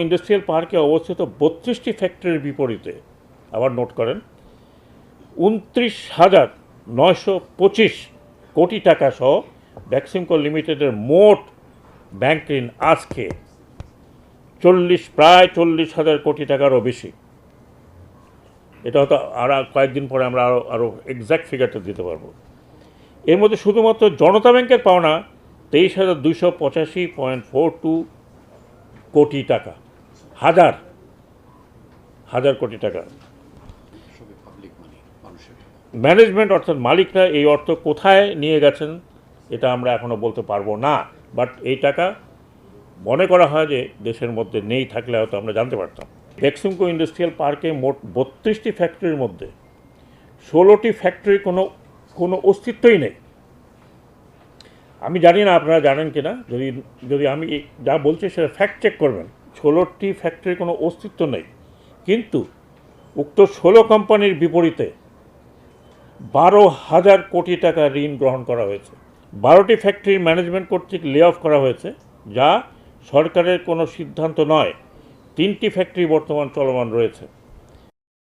Industrial পার্কে অবস্থিত 32টি ফ্যাক্টরির বিপরীতে আবার নোট করেন 29,925 কোটি টাকা সহ বেক্সিমকো লিমিটেডের মোট ব্যাংক ঋণ আজকে প্রায় 40,000 কোটি টাকারও বেশি। এটা হয়তো আর কয়েকদিন পরে আমরা আরও এক্স্যাক্ট ফিগারটা দিতে পারবো। এর মধ্যে শুধুমাত্র জনতা ব্যাংকের পাওনা 23,285.42 কোটি টাকা, হাজার কোটি টাকা। ম্যানেজমেন্ট অর্থাৎ মালিকরা এই অর্থ কোথায় নিয়ে গেছেন এটা আমরা এখনও বলতে পারবো না, বাট এই টাকা মনে করা হয় যে দেশের মধ্যে নেই, থাকলে হয়তো আমরা জানতে পারতাম। বেক্সিমকো ইন্ডাস্ট্রিয়াল পার্কে মোট 32টি ফ্যাক্টরির মধ্যে 16টি ফ্যাক্টরির কোনো অস্তিত্বই নেই। আমি জানি না আপনারা জানেন কি না, যদি আমি যা বলছি সেটা ফ্যাক্ট চেক করবেন। 16টি ফ্যাক্টরির কোনো অস্তিত্ব নেই, কিন্তু উক্ত 16 কোম্পানির বিপরীতে 12,000 কোটি টাকা ঋণ গ্রহণ করা হয়েছে। 12টি ফ্যাক্টরির ম্যানেজমেন্ট কর্তৃক লে অফ করা হয়েছে, যা সরকারের কোনো সিদ্ধান্ত নয়। 3টি ফ্যাক্টরি বর্তমান চলমান রয়েছে।